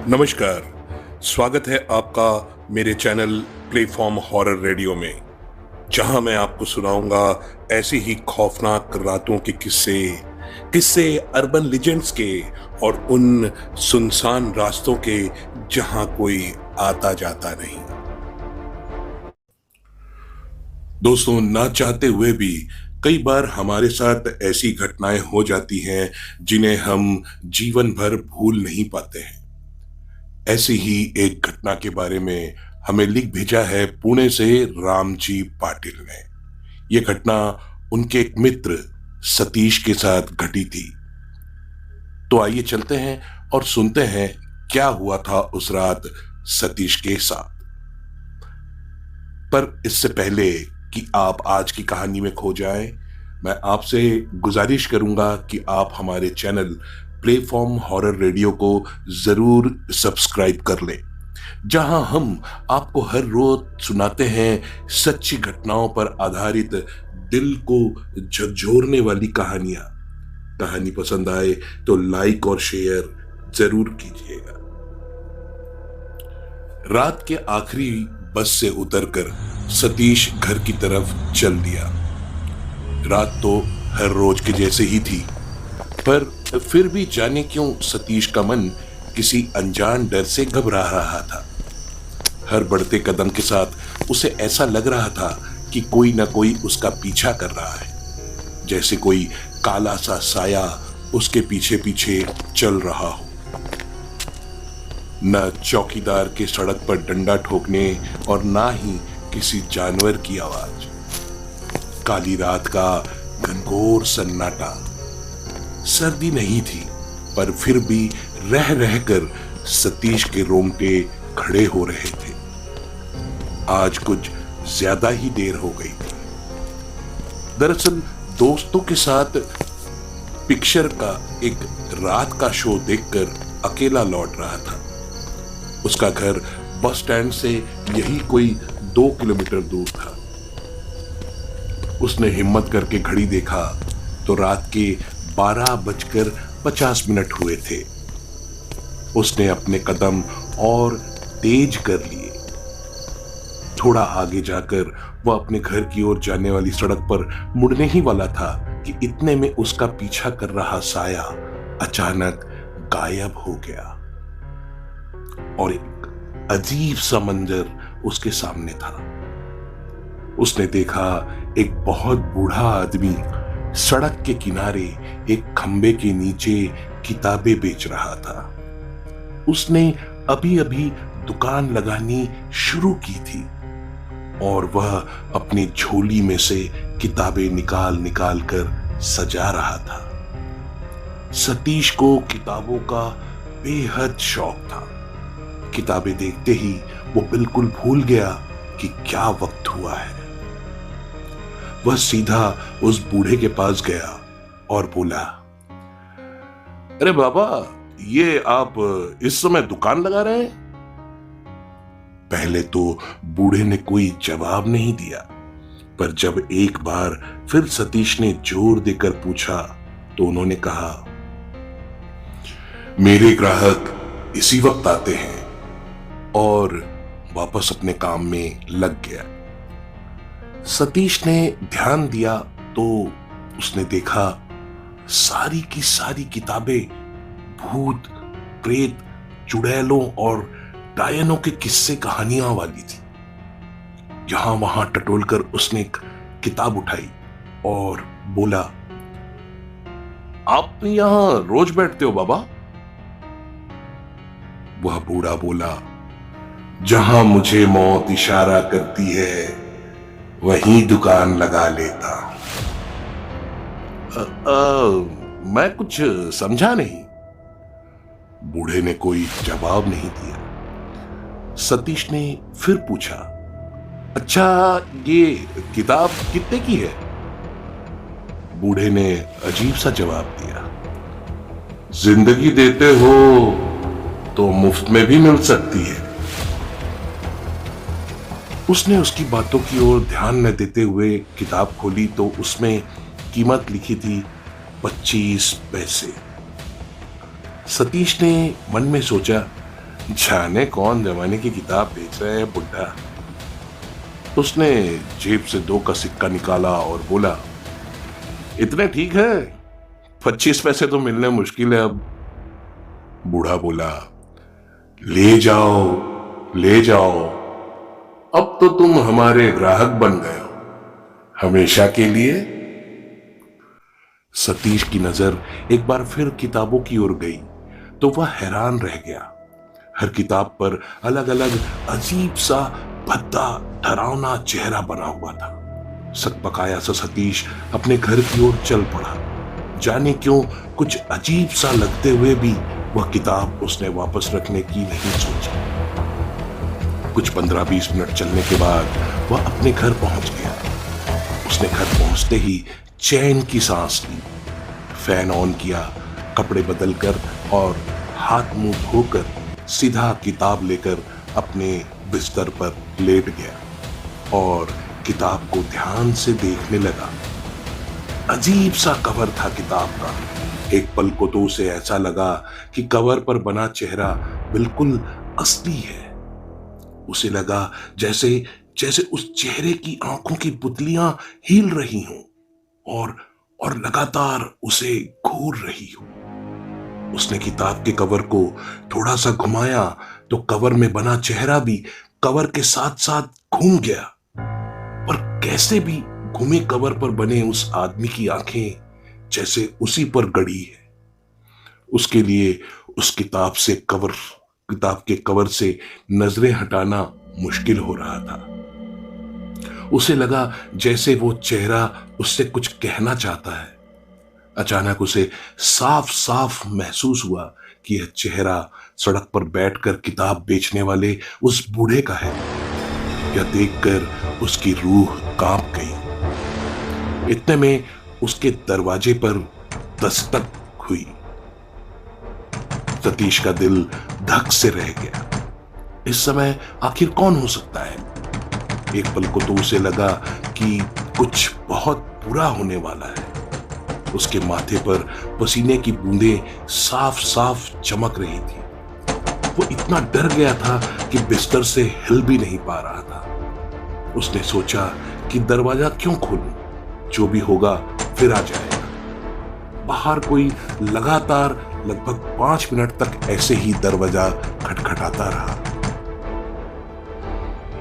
नमस्कार। स्वागत है आपका मेरे चैनल प्लेटफॉर्म हॉरर रेडियो में, जहां मैं आपको सुनाऊंगा ऐसी ही खौफनाक रातों के किस्से किस्से अर्बन लेजेंड्स के और उन सुनसान रास्तों के जहां कोई आता जाता नहीं। दोस्तों, ना चाहते हुए भी कई बार हमारे साथ ऐसी घटनाएं हो जाती हैं जिन्हें हम जीवन भर भूल नहीं पाते हैं। ऐसी ही एक घटना के बारे में हमें लिख भेजा है पुणे से रामजी पाटिल ने। यह घटना उनके एक मित्र सतीश के साथ घटी थी। तो आइए चलते हैं और सुनते हैं क्या हुआ था उस रात सतीश के साथ। पर इससे पहले कि आप आज की कहानी में खो जाएं, मैं आपसे गुजारिश करूंगा कि आप हमारे चैनल प्लेटफॉर्म हॉरर रेडियो को जरूर सब्सक्राइब कर लें, जहां हम आपको हर रोज सुनाते हैं सच्ची घटनाओं पर आधारित दिल को झकझोरने वाली कहानियां। कहानी पसंद आए तो लाइक और शेयर जरूर कीजिएगा। रात के आखिरी बस से उतरकर सतीश घर की तरफ चल दिया। रात तो हर रोज के जैसे ही थी, पर फिर भी जाने क्यों सतीश का मन किसी अनजान डर से घबरा रहा था। हर बढ़ते कदम के साथ उसे ऐसा लग रहा था कि कोई ना कोई उसका पीछा कर रहा है, जैसे कोई काला सा साया उसके पीछे पीछे चल रहा हो। न चौकीदार के सड़क पर डंडा ठोकने और ना ही किसी जानवर की आवाज। काली रात का घनघोर सन्नाटा। सर्दी नहीं थी, पर फिर भी रह रहकर सतीश के रोंगटे खड़े हो रहे थे। आज कुछ ज्यादा ही देर हो गई थी। दरअसल दोस्तों के साथ पिक्चर का एक रात का शो देखकर अकेला लौट रहा था। उसका घर बस स्टैंड से यही कोई 2 किलोमीटर दूर था। उसने हिम्मत करके घड़ी देखा तो रात के 12:50 हुए थे। उसने अपने कदम और तेज कर लिए। थोड़ा आगे जाकर वह अपने घर की ओर जाने वाली सड़क पर मुड़ने ही वाला था कि इतने में उसका पीछा कर रहा साया अचानक गायब हो गया और एक अजीब सा मंजर उसके सामने था। उसने देखा एक बहुत बूढ़ा आदमी सड़क के किनारे एक खंबे के नीचे किताबें बेच रहा था। उसने अभी अभी दुकान लगानी शुरू की थी और वह अपनी झोली में से किताबें निकाल निकाल कर सजा रहा था। सतीश को किताबों का बेहद शौक था। किताबें देखते ही वो बिल्कुल भूल गया कि क्या वक्त हुआ है। वह सीधा उस बूढ़े के पास गया और बोला, अरे बाबा, ये आप इस समय दुकान लगा रहे हैं? पहले तो बूढ़े ने कोई जवाब नहीं दिया, पर जब एक बार फिर सतीश ने जोर देकर पूछा तो उन्होंने कहा, मेरे ग्राहक इसी वक्त आते हैं, और वापस अपने काम में लग गया। सतीश ने ध्यान दिया तो उसने देखा सारी की सारी किताबें भूत, प्रेत, चुड़ैलों और डायनों के किस्से कहानियां वाली थी। यहां वहां टटोलकर उसने एक किताब उठाई और बोला, आप यहां रोज बैठते हो बाबा? वह बूढ़ा बोला, जहां मुझे मौत इशारा करती है वहीं दुकान लगा लेता हूं। मैं कुछ समझा नहीं। बूढ़े ने कोई जवाब नहीं दिया। सतीश ने फिर पूछा, अच्छा, ये किताब कितने की है? बूढ़े ने अजीब सा जवाब दिया, जिंदगी देते हो तो मुफ्त में भी मिल सकती है। उसने उसकी बातों की ओर ध्यान न देते हुए किताब खोली तो उसमें कीमत लिखी थी 25 पैसे। सतीश ने मन में सोचा, जाने कौन जमाने की किताब बेच रहा है बुड्ढा। उसने जेब से 2 का सिक्का निकाला और बोला, इतने ठीक है, 25 पैसे तो मिलने मुश्किल है अब। बूढ़ा बोला, ले जाओ ले जाओ, अब तो तुम हमारे ग्राहक बन गए हो, हमेशा के लिए। सतीश की नजर एक बार फिर किताबों की ओर गई तो वह हैरान रह गया। हर किताब पर अलग अलग अजीब सा भद्दा डरावना चेहरा बना हुआ था। सकपकाया सा सतीश अपने घर की ओर चल पड़ा। जाने क्यों कुछ अजीब सा लगते हुए भी वह किताब उसने वापस रखने की नहीं सोची। कुछ 15-20 मिनट चलने के बाद वह अपने घर पहुंच गया। उसने घर पहुंचते ही चैन की सांस ली, फैन ऑन किया, कपड़े बदलकर और हाथ मुंह धोकर सीधा किताब लेकर अपने बिस्तर पर लेट गया और किताब को ध्यान से देखने लगा। अजीब सा कवर था किताब का। एक पल को तो उसे ऐसा लगा कि कवर पर बना चेहरा बिल्कुल असली है। उसे लगा जैसे जैसे उस चेहरे की आंखों की पुतलियां हिल रही हों और लगातार उसे घूर रही हो। उसने किताब के कवर को थोड़ा सा घुमाया तो कवर में बना चेहरा भी कवर के साथ साथ घूम गया। पर कैसे भी घूमे कवर पर बने उस आदमी की आंखें जैसे उसी पर गड़ी है। उसके लिए उस किताब के कवर से नजरें हटाना मुश्किल हो रहा था। उसे लगा जैसे वो चेहरा उससे कुछ कहना चाहता है। अचानक उसे साफ साफ महसूस हुआ कि यह चेहरा सड़क पर बैठकर किताब बेचने वाले उस बूढ़े का है। यह देखकर उसकी रूह कांप गई। इतने में उसके दरवाजे पर दस्तक हुई। सतीश का दिल धक से रह गया। इस समय आखिर कौन हो सकता है? एक पल को तो उसे लगा कि कुछ बहुत बुरा होने वाला है। उसके माथे पर पसीने की बूंदें साफ साफ चमक रही थी। वो इतना डर गया था कि बिस्तर से हिल भी नहीं पा रहा था। उसने सोचा कि दरवाजा क्यों खोलूं, जो भी होगा फिर आ जाएगा। बाहर कोई लगातार लगभग 5 मिनट तक ऐसे ही दरवाजा खटखटाता रहा।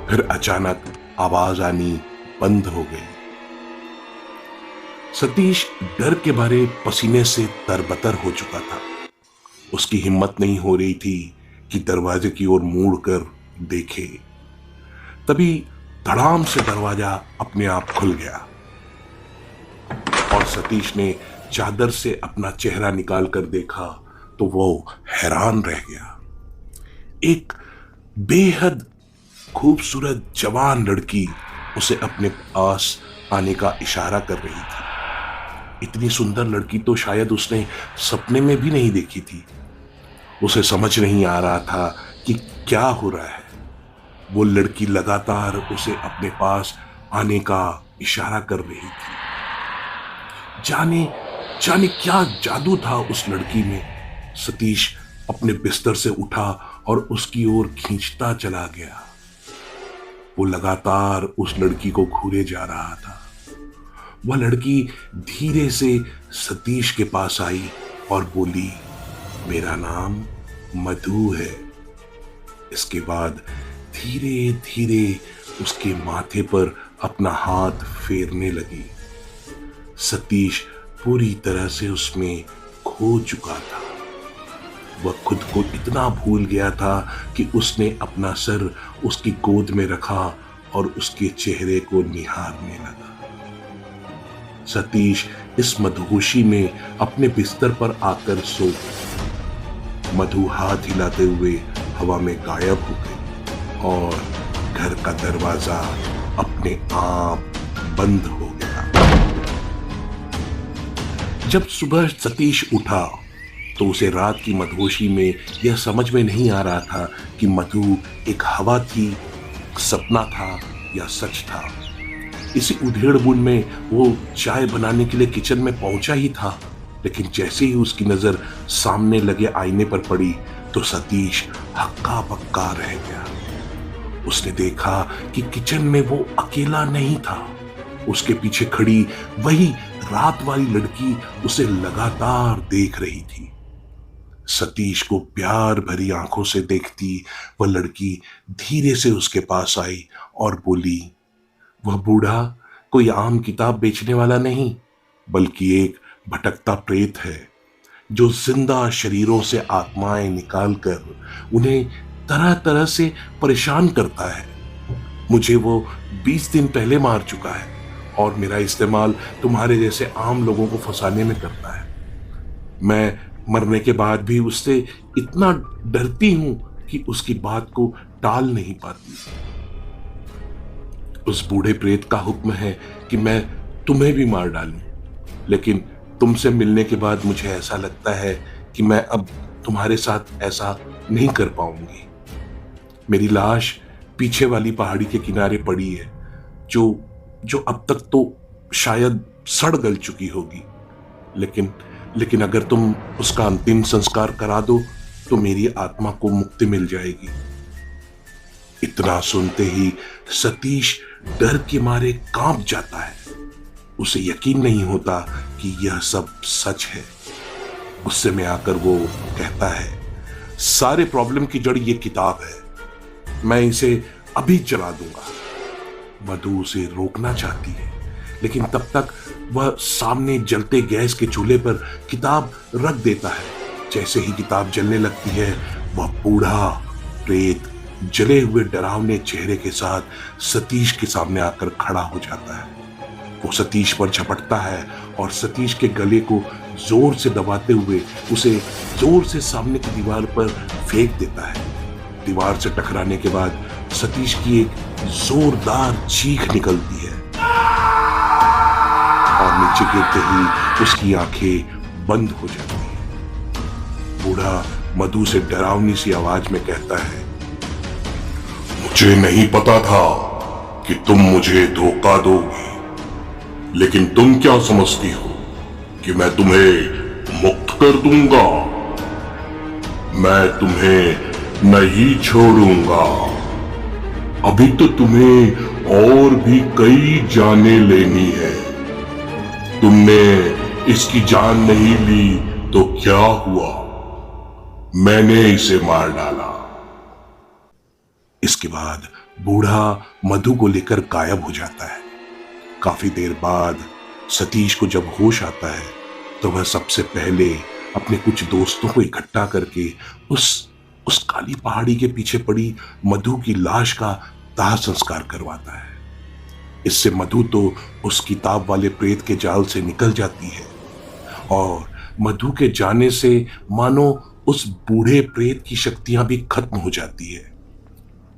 फिर अचानक आवाज आनी बंद हो गई। सतीश डर के मारे पसीने से तरबतर हो चुका था। उसकी हिम्मत नहीं हो रही थी कि दरवाजे की ओर मुड़कर देखे। तभी धड़ाम से दरवाजा अपने आप खुल गया और सतीश ने चादर से अपना चेहरा निकालकर देखा तो वो हैरान रह गया। एक बेहद खूबसूरत जवान लड़की उसे अपने पास आने का इशारा कर रही थी। इतनी सुंदर लड़की तो शायद उसने सपने में भी नहीं देखी थी। उसे समझ नहीं आ रहा था कि क्या हो रहा है। वो लड़की लगातार उसे अपने पास आने का इशारा कर रही थी। जाने जाने क्या जादू था उस लड़की में। सतीश अपने बिस्तर से उठा और उसकी ओर खींचता चला गया। वो लगातार उस लड़की को घूरे जा रहा था। वह लड़की धीरे से सतीश के पास आई और बोली, मेरा नाम मधु है। इसके बाद धीरे धीरे उसके माथे पर अपना हाथ फेरने लगी। सतीश पूरी तरह से उसमें खो चुका था। वह खुद को इतना भूल गया था कि उसने अपना सर उसकी गोद में रखा और उसके चेहरे को निहारने लगा। सतीश इस मदहोशी में अपने बिस्तर पर आकर सो गया। मधु हाथ हिलाते हुए हवा में गायब हो गई और घर का दरवाजा अपने आप बंद हो गया। जब सुबह सतीश उठा तो उसे रात की मदहोशी में यह समझ में नहीं आ रहा था कि मधु एक हवा थी, सपना था या सच था। इसी उधेड़-बुन में वो चाय बनाने के लिए किचन में पहुंचा ही था, लेकिन जैसे ही उसकी नजर सामने लगे आईने पर पड़ी तो सतीश हक्का बक्का रह गया। उसने देखा कि किचन में वो अकेला नहीं था। उसके पीछे खड़ी वही रात वाली लड़की उसे लगातार देख रही थी। सतीश को प्यार भरी आंखों से देखती वह लड़की धीरे से उसके पास आई और बोली, वह बूढ़ा कोई आम किताब बेचने वाला नहीं, बल्कि एक भटकता प्रेत है जो जिंदा शरीरों से आत्माएं निकालकर उन्हें तरह तरह से परेशान करता है। मुझे वो 20 दिन पहले मार चुका है और मेरा इस्तेमाल तुम्हारे जैसे आम लोगों को फंसाने में करता है। मैं मरने के बाद भी उससे इतना डरती हूं कि उसकी बात को टाल नहीं पाती। उस बूढ़े प्रेत का हुक्म है कि मैं तुम्हें भी मार डालूं, लेकिन तुमसे मिलने के बाद मुझे ऐसा लगता है कि मैं अब तुम्हारे साथ ऐसा नहीं कर पाऊंगी। मेरी लाश पीछे वाली पहाड़ी के किनारे पड़ी है, जो अब तक तो शायद सड़ गल चुकी होगी, लेकिन अगर तुम उसका अंतिम संस्कार करा दो तो मेरी आत्मा को मुक्ति मिल जाएगी। इतना सुनते ही सतीश डर के मारे कांप जाता है। उसे यकीन नहीं होता कि यह सब सच है। गुस्से में आकर वो कहता है, सारे प्रॉब्लम की जड़ ये किताब है, मैं इसे अभी जला दूंगा। मधु उसे रोकना चाहती है, लेकिन तब तक वह सामने जलते गैस के चूल्हे पर किताब रख देता है। जैसे ही किताब जलने लगती है, वह बूढ़ा प्रेत जले हुए डरावने चेहरे के साथ सतीश के सामने आकर खड़ा हो जाता है। वो सतीश पर झपटता है और सतीश के गले को जोर से दबाते हुए उसे जोर से सामने की दीवार पर फेंक देता है। दीवार से टकराने के बाद सतीश की एक जोरदार चीख निकलती है और नीचे गिरते ही उसकी आंखें बंद हो जाती हैं। बूढ़ा मधु से डरावनी सी आवाज में कहता है, मुझे नहीं पता था कि तुम मुझे धोखा दोगी, लेकिन तुम क्या समझती हो कि मैं तुम्हें मुक्त कर दूंगा? मैं तुम्हें नहीं छोड़ूंगा। अभी तो तुम्हें और भी कई जानें लेनी है। तुमने इसकी जान नहीं ली तो क्या हुआ? मैंने इसे मार डाला। इसके बाद बूढ़ा मधु को लेकर गायब हो जाता है। काफी देर बाद सतीश को जब होश आता है तो वह सबसे पहले अपने कुछ दोस्तों को इकट्ठा करके उस काली पहाड़ी के पीछे पड़ी मधु की लाश का दाह संस्कार करवाता है। इससे मधु तो उस किताब वाले प्रेत के जाल से निकल जाती है और मधु के जाने से मानो उस बूढ़े प्रेत की शक्तियां भी खत्म हो जाती है।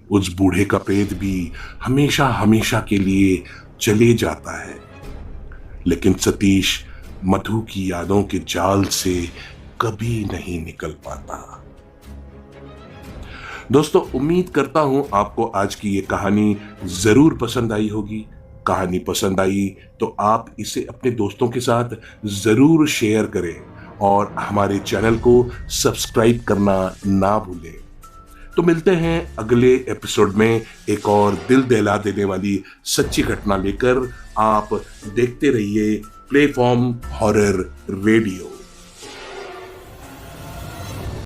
उस बूढ़े का प्रेत भी हमेशा हमेशा के लिए चले जाता है, लेकिन सतीश मधु की यादों के जाल से कभी नहीं निकल पाता। दोस्तों, उम्मीद करता हूं आपको आज की ये कहानी जरूर पसंद आई होगी। कहानी पसंद आई तो आप इसे अपने दोस्तों के साथ जरूर शेयर करें और हमारे चैनल को सब्सक्राइब करना ना भूलें। तो मिलते हैं अगले एपिसोड में एक और दिल दहला देने वाली सच्ची घटना लेकर। आप देखते रहिए प्लेटफॉर्म हॉरर रेडियो।